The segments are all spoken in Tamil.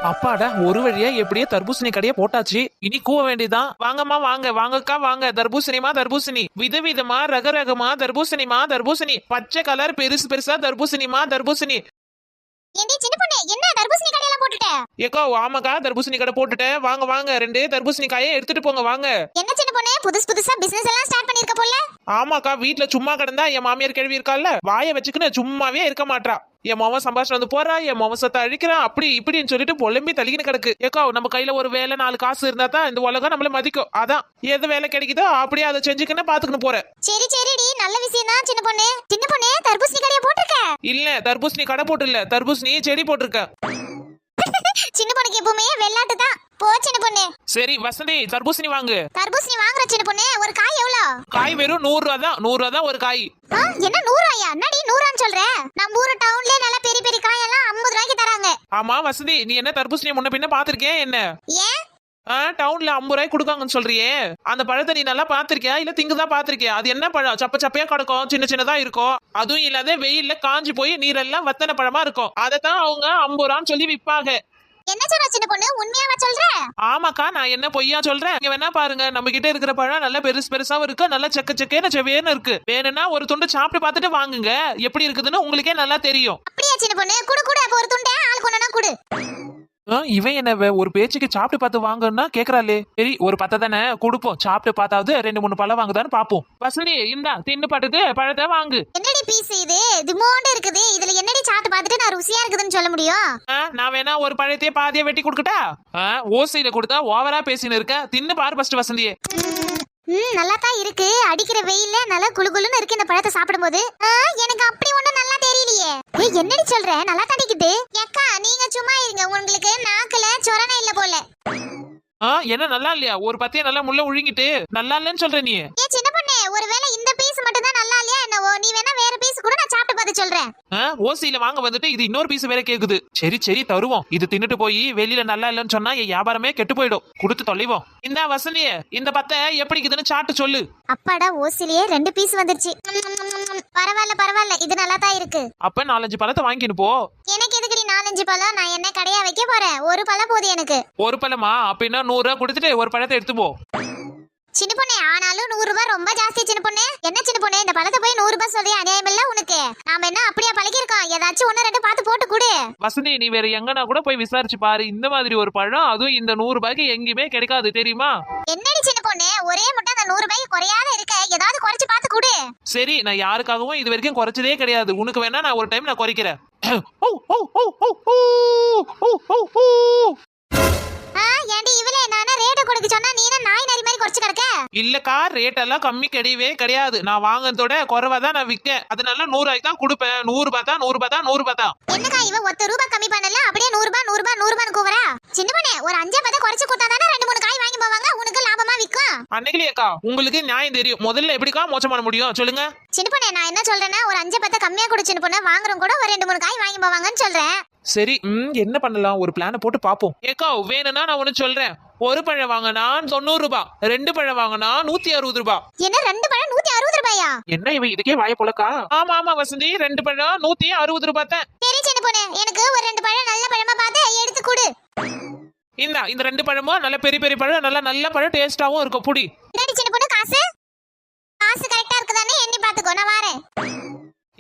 அப்பாடா, ஒரு வழியா எப்படியே தர்பூசணி கடையை போட்டாச்சு. இனி கூவ வேண்டியதான். வாங்கம்மா வாங்க, வாங்கக்கா வாங்க. தர்பூசணிமா தர்பூசணி, விதவிதமா ரகரகமா தர்பூசணிமா தர்பூசணி, பச்சை கலர் பெருசு பெருசா தர்பூசணிமா தர்பூசணி. ஏண்டி சின்ன பொண்ணு, என்ன தர்பூசணி கடையெல்லாம் போட்டுட்ட? ஏக்கா ஆமாக்கா, தர்பூசணி கடை போட்டுட்டேன். வாங்க வாங்க, 2 தர்பூசணி காயை எடுத்துட்டு போங்க வாங்க. என்ன சின்ன பொண்ணு, புதுசா பிசினஸ் எல்லாம் ஸ்டார்ட் பண்ணிருக்க போல? ஆமாக்கா, வீட்டுல சும்மா கிடந்தா என் மாமியார் கிழவி இருக்கால, வாயை வச்சுக்கின்னு சும்மாவே இருக்க மாட்டா. என் மவன் சம்பாஷம் வந்து போறா, என் மவசத்தை அழிக்கிறான், அப்படி இப்படின்னு சொல்லிட்டு பொலம்பி தள்ளிக்கின்னு கிடக்கு. ஏக்கா நம்ம கையில ஒரு வேலை 4 காசு இருந்தா தான் இந்த உலகம் நம்மள மதிக்கும். அதான் எது வேலை கிடைக்குதோ அப்படியே அதை செஞ்சுக்கின்னு பாத்துக்கின்னு போறேன். சரிடி, நல்ல விஷயம் தான் சின்ன பொண்ணு. சின்ன பொண்ணு, தர்பூசணி கடையை போட்டுருக்க? இல்ல, தர்பூசணி கடை போட்டு இல்ல, தர்பூசணி செடி போட்டிருக்க. சின்ன பொண்ணுக்கு எப்பவுமே வெள்ளாட்டு தான். போ சின்ன பொண்ணு. சரி வசந்தி, தர்பூசணி வாங்கு. தர்பூசணி வாங்குற சின்ன பொண்ணு. ஒரு காய் எவ்வளோ? காய் வெறும் 100 ரூபா தான். 100 ரூபா தான் ஒரு காய். என்ன 100 ரூபாயா? என்னடி 100 ரூபான்னு சொல்ற? நம்ம ஊரு டவுன்ல நல்ல பெரிய பெரிய காயெல்லாம் 50 ரூபாய்க்கு தராங்க. ஆமா வசந்தி, நீ என்ன தர்பூசணி முன்ன பின்ன பாத்திருக்கியா என்ன? ஏன் டவுன்ல 50 ரூபாய் கொடுக்காங்கன்னு சொல்றியே, அந்த பழத்தை நீ நல்லா பாத்திருக்கியா இல்ல திங்குதான் பாத்திருக்கியா? அது என்ன பழம்? சப்ப சப்பையா கிடக்கும், சின்ன சின்னதா இருக்கும். அதுவும் இல்லாத வெயில்ல காஞ்சி போய் நீரெல்லாம் வத்தன பழமா இருக்கும். அதத்தான் அவங்க 50 ரூபான்னு சொல்லி விற்பாங்க. என்ன சொல்ற சின்ன பொண்ணு, உண்மையாவா சொல்ற? ஆமாக்கா, நான் என்ன பொய்யா சொல்றேன்? இங்க வேணா பாருங்க, நம்ம கிட்ட இருக்கிற பழம் நல்ல பெருசு பெருசாவும் இருக்கு, நல்ல செக்க செக்கேன்னு செவேன்னு இருக்கு. வேணும்னா ஒரு துண்டு சாப்பிட்டு பார்த்துட்டு வாங்குங்க, எப்படி இருக்குதுன்னு உங்களுக்கே நல்லா தெரியும். அப்படியே சின்ன பொண்ணு, குடு அப்ப ஒரு துண்டை ஆள் கொண்டனா குடு. இவன் என்ன ஒரு பேச்சுக்கு சாப்பிட்டு பார்த்து வாங்கன்னா கேக்குறாளே. சரி, ஒரு 10 தானே கொடுப்போம், சாப்பிட்டு பார்த்தாவது 2-3 பழம் வாங்குதான்னு பாப்போம். வசந்தி, இந்தா தின்னு பாட்டுட்டு பழத்தை வாங்கு. என்னடி பீஸ் இது? திமோண்டு இருக்குது. இதுல என்னடி சாப்பிட்டு பார்த்துட்டு நான் ருசியா இருக்குதுன்னு சொல்ல முடியும்? நான் வேணா ஒரு பழத்தையே பாதியா வெட்டி கொடுக்கட்டா? ஓசையில கொடுத்தா ஓவரா பேசின்னு இருக்க. தின்னு பாரு ஃபர்ஸ்ட் வசந்தியே. நல்லா தான் இருக்கு. அடிக்கிற வெயில்ல நல்லா குளுகுளுன்னு இருக்கு இந்த பழத்தை சாப்பிடும்போது. எனக்கு அப்படி ஒண்ணும் நல்லா தெரியலையே. என்னடி சொல்ற? நல்லா தான் இருக்குது. அக்கா நீங்க சும்மா இருங்க, உங்களுக்கு நாக்குல சொரணை இல்ல போல. என்ன நல்லா இல்லையா? ஒரு பத்திய நல்லா முள்ள உழுங்கிட்டு நல்லா இல்லன்னு சொல்ற நீ. சின்ன பொண்ணு, ஒருவேளை இந்த பீஸ் மட்டும் தான் நல்லா இல்லையா என்னவோ? நீ வேணா வேற பீஸ் கூட நான் சாப்பிட்டு பார்த்து சொல்றேன். ஓசியில வாங்க வந்துட்டு இது இன்னொரு பீஸ் வேற கேக்குது. சரி தருவோம். இது தின்னுட்டு போய் வெளியில நல்லா இல்லன்னு சொன்னா என் வியாபாரமே கெட்டு போயிடும். கொடுத்து தொலைவோம். இந்த வசந்தியே, இந்த பத்தை எப்படி இருக்குதுன்னு சாப்பிட்டு சொல்லு. அப்பாடா, ஓசிலேயே 2 பீஸ் வந்துருச்சு. பரவாயில்ல, இது நல்லா தான் இருக்கு. அப்ப 4-5 பழத்தை வாங்கின்னு போ. எனக்கு எதுக்குடி 4-5 பழம்? நான் என்ன கடையா வைக்க போறேன்? ஒரு பழம் போதும் எனக்கு. ஒரு பழமா? அப்படின்னா 100 ரூபா கொடுத்துட்டு ஒரு பழத்தை எடுத்து போ. சின்ன பொண்ணே, ஆனாலும் 100 ரூபாய் ரொம்ப ஜாஸ்தி சின்ன பொண்ணே. என்ன சின்ன பொண்ணே, இந்த பழத்தை போய் 100 ரூபாய் சொல்றியா? அநியாயம் இல்ல உனக்கு? நாம என்ன அப்படியே பழகிருக்கோம்? ஏதாச்சும் 1-2 பார்த்து போட்டு கொடு. வசந்தி, நீ வேற எங்கன்னா கூட போய் விசாரிச்சு பாரு. இந்த மாதிரி ஒரு பழம், அதுவும் இந்த 100 ரூபாய்க்கு எங்கேயுமே கிடைக்காது, தெரியுமா? என்னடி சின்ன பொண்ணே, ஒரே முட்டை அந்த 100 ரூபாய்க்கு குறையாத இருக்க. ஏதாவது குறைச்சு பார்த்து கொடு. சரி, நான் யாருக்காகவும் இது வரைக்கும் குறைச்சதே கிடையாது. உனக்கு வேணா நான் ஒரு டைம் நான் குறைக்கிறேன். ஏண்டி இவளே, நானே ரேட் கொடுக்க சொன்னா நீ நாய் நரி மாதிரி குறைச்சு கிடக்க? இல்லக்கா, ரேட் எல்லாம் கம்மி கிடையவே கிடையாது. நான் வாங்குறதோட குறைவா தான் நான் விற்க. அதனால 100 ரூபாய்க்கு தான் கொடுப்பேன். 100 ரூபாய் தான், 100 ரூபாய் தான், 100 ரூபாய் தான். என்னக்கா இவ 1 ரூபாய் கம்மி பண்ணல, அப்படியே 100 ரூபாய் 100 ரூபாய் 100 ரூபாய் கூவரா? சின்ன பொண்ணே, ஒரு 5-10 குறைச்சு கொடுத்தா தானே 2-3 காய் வாங்கி போவாங்க, உனக்கு லாபமா விக்கும். அன்னைக்குலேக்கா உங்களுக்கு நியாயம் தெரியும். முதல்ல எப்படிக்கா மோசம் பண்ண முடியும் சொல்லுங்க. சின்ன பொண்ணே, நான் என்ன சொல்றேன்னா, ஒரு 5-10 கம்மியா கொடு சின்ன பொண்ணே. வாங்குறோம் கூட ஒரு 2-3 காய் வாங்கி போவாங்கன்னு சொல்றேன். சரி, என்ன பண்ணலாம்? ஒரு பிளான போட்டு பாப்போம். ஏக்கா வேணும்னா நான் ஒண்ணு சொல்றேன். ஒரு பழம் வாங்கினா 90 ரூபாய், 2 பழம் வாங்கினா 160 ரூபாய். என்ன 2 பழம் 160 ரூபாயா? என்ன இவன் இதுக்கே வாய போலக்கா? ஆமா வசந்தி, 2 பழம் 160 ரூபாய் தான். சரி சின்ன பொண்ணு, எனக்கு ஒரு 2 பழம் நல்ல பழமா பார்த்து எடுத்து கொடு. இந்த 2 பழமும் நல்ல பெரிய பெரிய பழம், நல்ல பழம், டேஸ்டாவும் இருக்கும். புடி. என்னடி சின்ன பொண்ணு, காசு கரெக்டா இருக்குதானே எண்ணி பாத்துக்கோ, நான் வரேன்.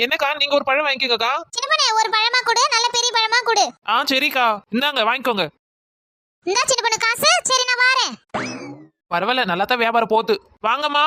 என்னக்கா, நீங்க ஒரு பழம் வாங்கிக்கோக்கா. சின்ன பொண்ணு, ஒரு பழமா கொடு, நல்ல பெரிய பழமா கொடு. சரிக்கா, இந்தாங்க வாங்கிக்கோங்க. இந்த சின்ன பொண்ணு காசு. சரி, நான் வரேன். பரவாயில்ல, நல்லா தான் வியாபாரம் போகுது. வாங்கம்மா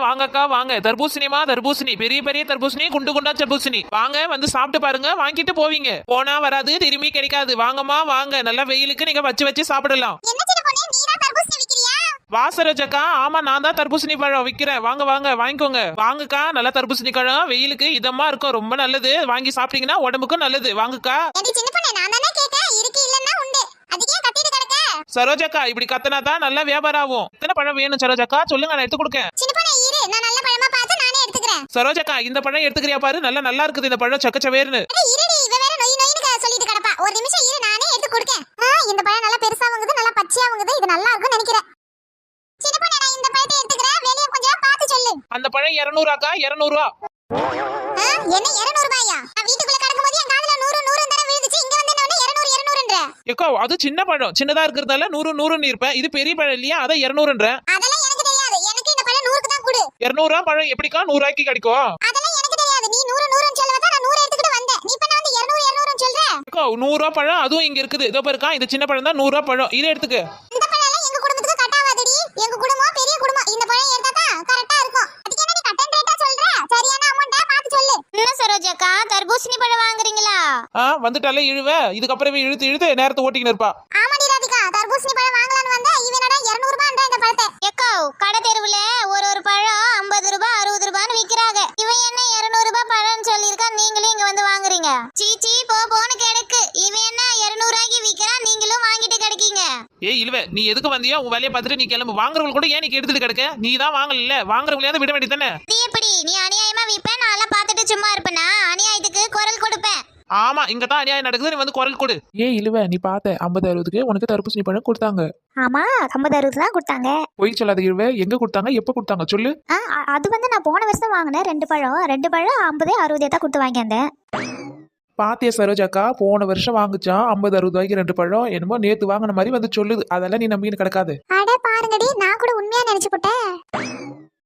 வாங்கக்கா வாங்க. தர்பூசணிமா தர்பூசணி, பெரிய பெரிய தர்பூசணி, குண்டா தர்பூசணி. வாங்க, வந்து சாப்பிட்டு பாருங்க, வாங்கிட்டு போவீங்க. போனா வராது, திரும்பி கிடைக்காது. வாங்கம்மா வாங்க, நல்லா வெயிலுக்கு நீங்க வச்சு சாப்பிடலாம். என்ன சின்ன பொண்ணு, நீ தான் தர்பூசணி விக்கிறியா? வாசரஜக்கா, ஆமா நான் தான் தர்பூசணி பழம் விக்கிறேன். வாங்க வாங்கிக்கோங்க. வாங்கக்கா, நல்ல தர்பூசணி பழம் வெயிலுக்கு இதமா இருக்கும், ரொம்ப நல்லது. வாங்கி சாப்பிட்டீங்கன்னா உடம்புக்கும் நல்லது. வாங்கக்கா. சின்ன பொண்ணு, நான் தானே கேட்டேன், இருக்கு இல்லன்னா உண்டு. அதுக்கே கத்திட்டு கிடக்க? சரோஜக்கா, இப்படி கத்தனா தான் நல்ல வியாபாரம் ஆகும். எத்தனை பழம் வேணும் சரோஜக்கா? சொல்லுங்க, நான் எடுத்து கொடுக்கேன். சின்ன பொண்ணு இரு, நான் நல்ல பழமா பார்த்து நானே எடுத்துக்கிறேன். சரோஜக்கா, இந்த பழம் எடுத்துக்கிறியா பாரு, நல்லா இருக்குது இந்த பழம், சக்கச்சவேர்னு. இருடி, இவ வேற நொய்னு சொல்லிட்டு கிடப்பா. ஒரு நிமிஷம் இரு, நானே எடுத்து கொடுக்கேன். இந்த பழம் நல்லா பெருசாவுங்குது, நல்லா பச்சையாவுங்குது. இது நல்லா இருக்கும்னு நினைக்கிறேன். சின்ன பொண்ணு, நான் இந்த பழத்தை எடுத்துக்கிறேன். வெளிய கொஞ்சம் பார்த்து சொல்லு. அந்த பழம் 200 ரூபாக்கா, 200 ரூபா. என்ன 200 ரூபாயா? நான் வீட்டுக்குள்ள கிடக்கும்போது என் காதுல 100 தடவை விழுந்துச்சு. இங்க வந்து என்ன 200 200ன்ற? ஏக்கா அது சின்ன பழம், சின்னதா இருக்கிறதால 100 100ன்னு இருப்பேன். இது பெரிய பழம் இல்லையா, அதான் 200ன்ற. அதெல்லாம் எனக்கு தெரியாது, எனக்கு இந்த பழம் 100க்கு தான் கொடு. 200 பழம் எப்படிக்கா 100 ரூபாய்க்கு கிடைக்கும்? அதெல்லாம் எனக்கு தெரியாது, நீ 100 100ன்னு சொல்லுவதா நான் 100 எடுத்துக்கிட்டு வந்தேன். நீ இப்ப வந்து 200 200ன்னு சொல்ற. ஏக்கா 100 ரூபாய் பழம் அதுவும் இங்க இருக்குது. இதோ பாருக்கா, இந்த சின்ன பழம் தான் 100 ரூபாய் பழம். இதை எடுத்துக்க. இந்த பழம் எல்லாம் எங்க குடும்பத்துக்கு கட் ஆகாதடி. எங்க குடும்பம் பெரிய குடும்பம், இந்த பழம் எடுத்தா தான் கரெக்ட்டா இருக்கும். அதுக்கு என்ன நீ கட்டன் ரேட்டா சொல்ற? சரியான அமௌண்ட்டா பார்த்து சொல்லு. என்ன சரோஜாக்கா, தர்பூசணி பழம் வாங்குறீங்களா? வந்துட்டாலே இழுவ. இதுக்கப்புறமே இழுத்து இழுத்து நேரத்தை ஓட்டிக்கின்னு இருப்பா. ஆமாடி ராதிகா, தர்பூசணி பழம் வாங்கலாம்னு வந்தா இவனடா 200 ரூபாய்ன்ற இந்த பழத்தை. ஏக்கோ கடை தெருவுல ஒரு பழம் 50 ரூபாய் 60 ரூபாய்னு விக்கிறாங்க. இவன் என்ன 200 ரூபாய் பழம்னு சொல்லிருக்கா, நீங்களே இங்க வந்து வாங்குறீங்க? சீச்சி போன்னு கிடக்கு. இவன் என்ன 200 ரூபாய்க்கு விக்கிறான், நீங்களும் வாங்கிட்டு கிடக்கீங்க. ஏய் இழுவ, நீ எதுக்கு வந்தியோ உன் வேலையை பார்த்துட்டு நீ கிளம்பு. வாங்குறவங்க கூட ஏன் நீ எடுத்துட்டு கிடக்க? நீ தான் வாங்கல, வாங்குறவங்களையாவது விட வேண்டியதானே. இது எப்படி நீ அநியாயமா விப்ப? நான் எல்லாம் பார்த்துட்டு சும்மா இருப்பேனா? அநியாயத்துக்கு குரல் கொடுப்பேன். ஆமா, இங்க தான் அநியாயம் நடக்குது, நீ வந்து குரல் கொடு. ஏய் இழுவ, நீ பார்த்த 50 60க்கு உனக்கு தர்பூசணி பழம் கொடுத்தாங்க. ஆமா 50 60 தான் கொடுத்தாங்க. பொய் சொல்லாத இழுவ, எங்க கொடுத்தாங்க, எப்ப கொடுத்தாங்க சொல்லு. அது வந்து நான் போன வருஷம் வாங்கினேன். 2 பழம் 50 60 தான் கொடுத்து வாங்கியிருந்தேன். பாத்திய சரோஜாக்கா, போன வருஷம் வாங்குச்சான் 50 60 ரூபாய்க்கு 2 பழம். என்னமோ நேத்து வாங்கின மாதிரி வந்து சொல்லுது. அதெல்லாம் நீ நம்பின்னு கிடக்காது. அட பாருங்கடி, நான் கூட உண்மையா நினைச்சு போட்டேன்.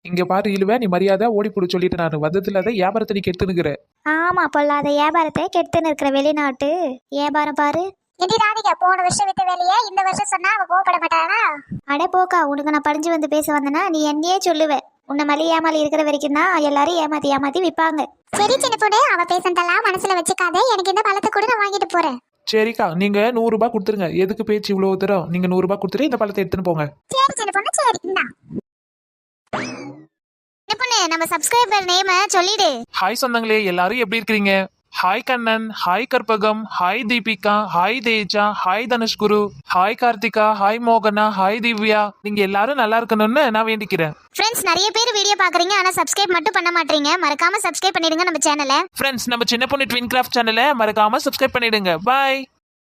இங்க பாரு இழுவ, நீ மரியாதை ஓடி போடு சொல்லிட்டு நான் வந்ததுல அதை வியாபாரத்தை நீ கெடுத்துனுக்குற. ஆமா பொல்லாத வியாபாரத்தை கெடுத்துன்னு இருக்கிற வெளிநாட்டு வியாபாரம் பாரு. எடி ராதிகா, போன வருஷம் வித்த வேலையை இந்த வருஷம் சொன்னா அவ கோவப்பட மாட்டாளா? அட போக்கா, உனக்கு நான் படிஞ்சு வந்து பேச வந்தனா நீ என்னையே சொல்லுவ. உன்னை மலி ஏமாலி இருக்கிற வரைக்கும் தான் எல்லாரும் ஏமாத்தி ஏமாத்தி விற்பாங்க. சரி சின்ன பொண்ணு, அவ பேசண்டெல்லாம் மனசுல வச்சுக்காத. எனக்கு இந்த பழத்தை கூட நான் வாங்கிட்டு போறேன். சரிக்கா, நீங்க 100 ரூபாய் கொடுத்துருங்க. எதுக்கு பேச்சு இவ்வளவு தூரம்? நீங்க 100 ரூபாய் கொடுத்துட்டு இந்த பழத்தை எடுத்துன்னு போங்க. சரி சின்ன பொண்ணு, சரி இந்தா. சின்ன பொண்ணு, நம்ம சப்ஸ்கிரைபர் நேம் சொல்லிடு. ஹாய் சொந்தங்களே, எல்லாரும் எப்படி இருக்கீங்க? Hi Kannan, hi Karpagam, hi Deepika, hi Teja, hi Dhanushguru, hi Karthika, hi மோகனா, ஹாய் திவ்யா. நீங்க எல்லாரும் நல்லா இருக்கணும்னு நான் வேண்டிக்கிறேன். ஃப்ரெண்ட்ஸ், நிறைய பேர் வீடியோ பாக்குறீங்க, ஆனா சப்ஸ்கிரைப் மட்டும் பண்ண மாட்டீங்க. மறக்காம சப்ஸ்கிரைப் பண்ணிடுங்க நம்ம சேனலை. ஃப்ரெண்ட்ஸ், நம்ம சின்ன பொண்ணு ட்வின் கிராஃப்ட் சேனலை மறக்காம சப்ஸ்கிரைப் பண்ணிடுங்க. பாய்.